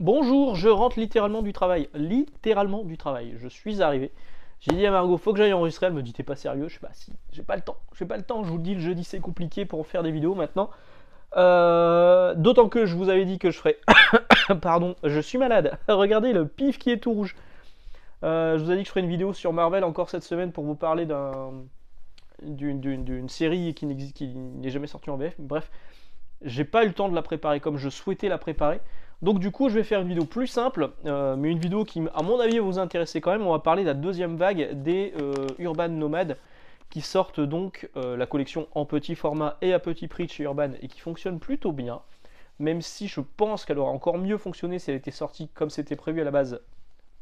Bonjour, je rentre littéralement du travail. Littéralement du travail. Je suis arrivé. J'ai dit à Margot, faut que j'aille enregistrer. Elle me dit, t'es pas sérieux? Je sais pas, si, j'ai pas le temps. J'ai pas le temps. Je vous le dis, le jeudi c'est compliqué pour faire des vidéos maintenant. D'autant que je vous avais dit que je ferais. Pardon, je suis malade. Regardez le pif qui est tout rouge. Je vous ai dit que je ferais une vidéo sur Marvel encore cette semaine pour vous parler d'une série qui n'est jamais sortie en VF. Bref, j'ai pas eu le temps de la préparer comme je souhaitais la préparer. Donc du coup, je vais faire une vidéo plus simple, mais une vidéo qui, à mon avis, va vous intéresser quand même. On va parler de la deuxième vague des Urban Nomades qui sortent donc la collection en petit format et à petit prix de chez Urban et qui fonctionne plutôt bien. Même si je pense qu'elle aurait encore mieux fonctionné si elle était sortie comme c'était prévu à la base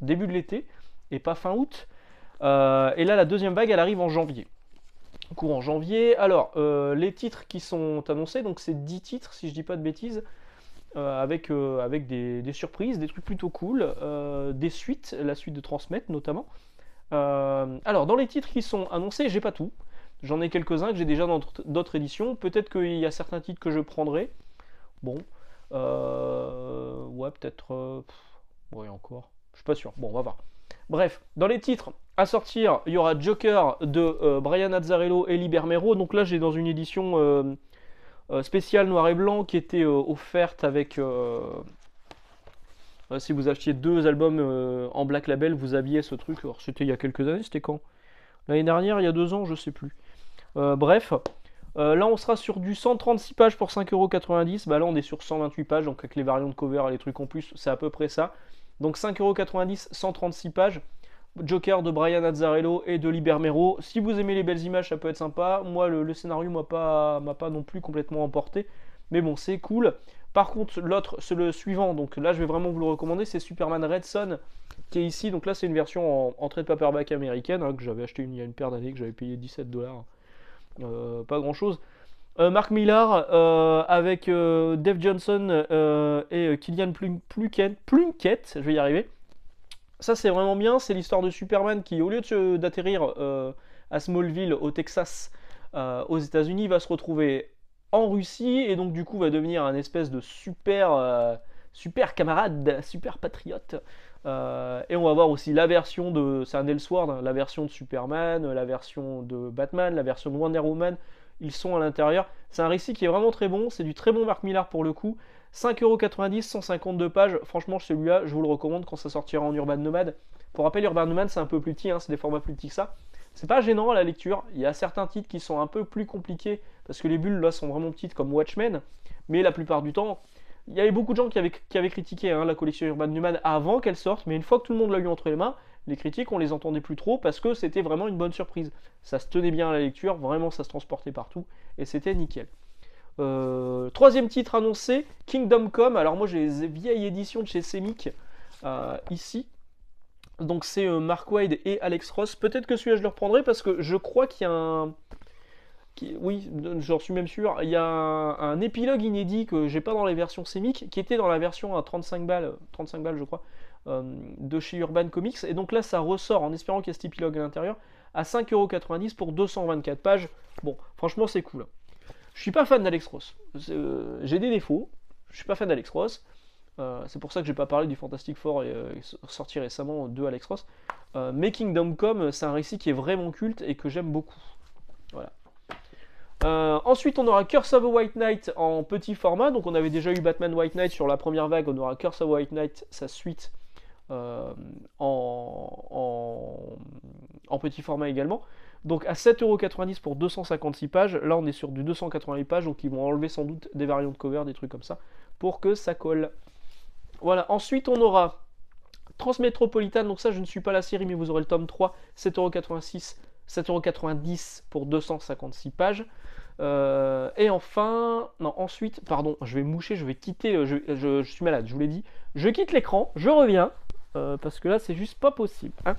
début de l'été et pas fin août. Et là, la deuxième vague, elle arrive en janvier. Courant janvier. Alors, les titres qui sont annoncés, donc c'est 10 titres si je dis pas de bêtises. Avec des surprises, des trucs plutôt cool, des suites, la suite de Transmet notamment. Alors, dans les titres qui sont annoncés, j'ai pas tout. J'en ai quelques-uns que j'ai déjà dans d'autres éditions. Peut-être qu'il y a certains titres que je prendrai. Bon. Ouais, peut-être. Ouais, encore. Je suis pas sûr. Bon, on va voir. Bref, dans les titres à sortir, il y aura Joker de Brian Azzarello et Libermero. Donc là, j'ai dans une édition spéciale noir et blanc qui était offerte avec. Si vous achetiez deux albums en Black Label, vous aviez ce truc. Alors, c'était il y a quelques années, c'était quand? L'année dernière, il y a 2 ans, je sais plus. Bref, là on sera sur du 136 pages pour 5,90€. Bah là on est sur 128 pages, donc avec les variantes de cover et les trucs en plus, c'est à peu près ça. Donc 5,90€, 136 pages. Joker de Brian Azzarello et de Libermero. Si vous aimez les belles images, ça peut être sympa. Moi, le scénario m'a pas non plus complètement emporté. Mais bon, c'est cool. Par contre, l'autre, c'est le suivant. Donc là, je vais vraiment vous le recommander. C'est Superman Red Son qui est ici. Donc là, c'est une version en trade paperback américaine que j'avais acheté il y a une paire d'années, que j'avais payé 17$. Pas grand chose. Mark Millar avec Dave Johnson et Killian Plunkett, je vais y arriver. Ça c'est vraiment bien, c'est l'histoire de Superman qui, au lieu d'atterrir à Smallville, au Texas, aux États-Unis, va se retrouver en Russie et donc du coup va devenir un espèce de super camarade, super patriote. Et on va voir aussi la version de, c'est un Elseworld, hein, la version de Superman, la version de Batman, la version de Wonder Woman. Ils sont à l'intérieur. C'est un récit qui est vraiment très bon, c'est du très bon Mark Millar pour le coup. 5,90€, 152 pages. Franchement, celui-là, je vous le recommande quand ça sortira en Urban Nomad. Pour rappel, Urban Nomad, c'est un peu plus petit, hein, c'est des formats plus petits que ça. C'est pas gênant à la lecture. Il y a certains titres qui sont un peu plus compliqués parce que les bulles là sont vraiment petites, comme Watchmen. Mais la plupart du temps, il y avait beaucoup de gens qui avaient critiqué la collection Urban Nomad avant qu'elle sorte. Mais une fois que tout le monde l'a eu entre les mains, les critiques, on les entendait plus trop parce que c'était vraiment une bonne surprise. Ça se tenait bien à la lecture, vraiment ça se transportait partout et c'était nickel. Troisième titre annoncé, Kingdom Come. Alors moi j'ai les vieilles éditions de chez Semic ici. Donc c'est Mark Waid et Alex Ross. Peut-être que celui-là je le reprendrai parce que je crois qu'il y a un... Oui, j'en suis même sûr. Il y a un épilogue inédit que j'ai pas dans les versions Semic, qui était dans la version à 35 balles je crois, de chez Urban Comics. Et donc là ça ressort en espérant qu'il y a cet épilogue à l'intérieur à 5,90€ pour 224 pages. Bon, franchement c'est cool. Je suis pas fan d'Alex Ross. J'ai des défauts. Je suis pas fan d'Alex Ross. C'est pour ça que j'ai pas parlé du Fantastic Four sorti récemment de Alex Ross. Mais Kingdom Come, c'est un récit qui est vraiment culte et que j'aime beaucoup. Voilà. Ensuite, on aura Curse of a White Knight en petit format. Donc, on avait déjà eu Batman White Knight sur la première vague. On aura Curse of a White Knight, sa suite, en petit format également. Donc à 7,90€ pour 256 pages. Là, on est sur du 288 pages. Donc, ils vont enlever sans doute des variantes de cover, des trucs comme ça, pour que ça colle. Voilà. Ensuite, on aura Transmétropolitane. Donc, ça, je ne suis pas la série, mais vous aurez le tome 3, 7,86€, 7,90€ pour 256 pages. Et enfin, non, ensuite, pardon, je vais moucher, je vais quitter, je suis malade, je vous l'ai dit. Je quitte l'écran, je reviens, parce que là, c'est juste pas possible. Hein.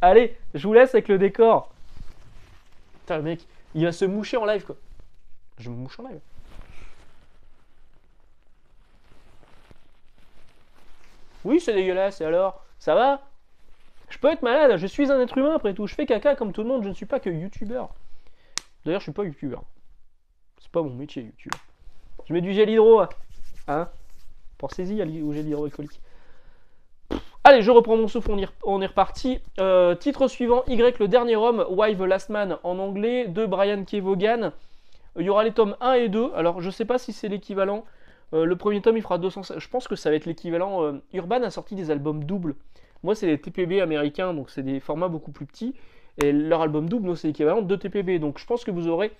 Allez, je vous laisse avec le décor. Putain, le mec, il va se moucher en live, quoi. Je me mouche en live. Oui, c'est dégueulasse, et alors? Ça va? Je peux être malade, je suis un être humain après tout. Je fais caca comme tout le monde, je ne suis pas que youtubeur. D'ailleurs, je suis pas youtubeur. C'est pas mon métier, youtubeur. Je mets du gel hydro, hein? Pensez-y au gel hydroalcoolique. Allez, je reprends mon souffle, on est reparti. Titre suivant, Y, le dernier homme, Why the Last Man en anglais, de Brian K. Vaughan. Il y aura les tomes 1 et 2. Alors, je sais pas si c'est l'équivalent. Le premier tome, il fera 200. Je pense que ça va être l'équivalent. Urban a sorti des albums doubles. Moi, c'est les TPB américains, donc c'est des formats beaucoup plus petits. Et leur album double, c'est l'équivalent de 2 TPB. Donc, je pense que vous aurez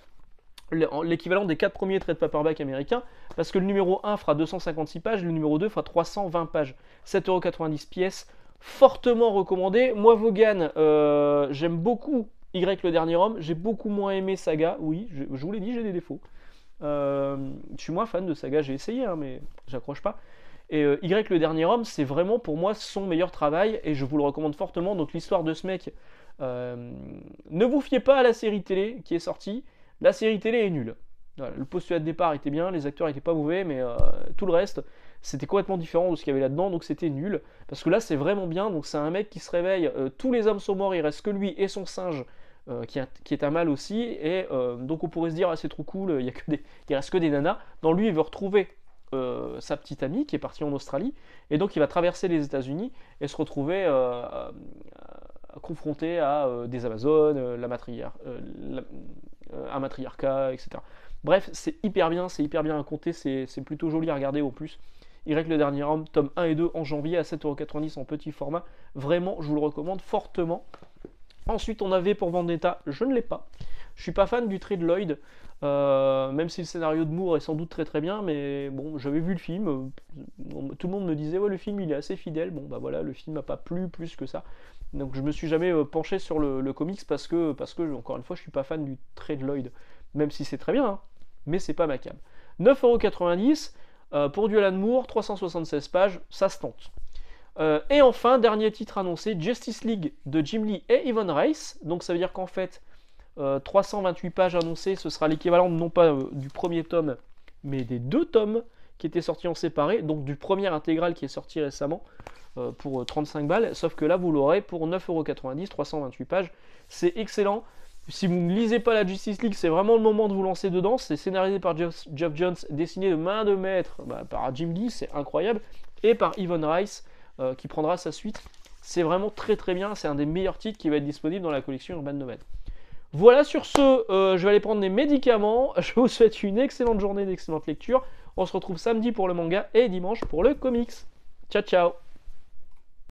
l'équivalent des 4 premiers trade paperback américains, parce que le numéro 1 fera 256 pages, le numéro 2 fera 320 pages. 7,90€ pièce, fortement recommandé. Moi, Vaughan, j'aime beaucoup Y, le dernier homme. J'ai beaucoup moins aimé Saga, oui, je vous l'ai dit, j'ai des défauts. Je suis moins fan de Saga, j'ai essayé, hein, mais j'accroche pas. Et Y, le dernier homme, c'est vraiment pour moi son meilleur travail, et je vous le recommande fortement. Donc l'histoire de ce mec, ne vous fiez pas à la série télé qui est sortie. La série télé est nulle. Voilà, le postulat de départ était bien, les acteurs étaient pas mauvais, mais tout le reste, c'était complètement différent de ce qu'il y avait là-dedans, donc c'était nul. Parce que là, c'est vraiment bien, donc c'est un mec qui se réveille, tous les hommes sont morts, il reste que lui et son singe, qui est un mâle aussi, et donc on pourrait se dire, ah, c'est trop cool, il reste que des nanas. Dans lui, il veut retrouver sa petite amie qui est partie en Australie, et donc il va traverser les États-Unis et se retrouver confronté à des Amazones, un matriarcat, etc. Bref, c'est hyper bien raconté, c'est plutôt joli à regarder au plus. Y, le dernier homme, tome 1 et 2 en janvier à 7,90€ en petit format. Vraiment, je vous le recommande fortement. Ensuite, on avait pour Vendetta, je ne l'ai pas. Je suis pas fan du trait de Lloyd, même si le scénario de Moore est sans doute très très bien, mais bon, j'avais vu le film, tout le monde me disait, ouais, le film il est assez fidèle. Bon, bah voilà, le film m'a pas plu plus que ça. Donc je me suis jamais penché sur le comics parce que, encore une fois, je suis pas fan du trait de Lloyd, même si c'est très bien, hein, mais c'est pas ma cam. 9,90€ pour du Alan Moore, 376 pages, ça se tente. Et enfin, dernier titre annoncé, Justice League de Jim Lee et Ivan Reis. Donc ça veut dire qu'en fait, 328 pages annoncées, ce sera l'équivalent non pas du premier tome, mais des 2 tomes qui étaient sortis en séparé, donc du premier intégral qui est sorti récemment pour 35 balles, sauf que là vous l'aurez pour 9,90€, 328 pages, c'est excellent. Si vous ne lisez pas la Justice League, c'est vraiment le moment de vous lancer dedans. C'est scénarisé par Geoff Johns, dessiné de main de maître par Jim Lee, c'est incroyable, et par Ivan Reis, qui prendra sa suite. C'est vraiment très très bien, c'est un des meilleurs titres qui va être disponible dans la collection Urban Nomad. Voilà, sur ce, je vais aller prendre des médicaments. Je vous souhaite une excellente journée, d'excellente lecture. On se retrouve samedi pour le manga et dimanche pour le comics. Ciao ciao.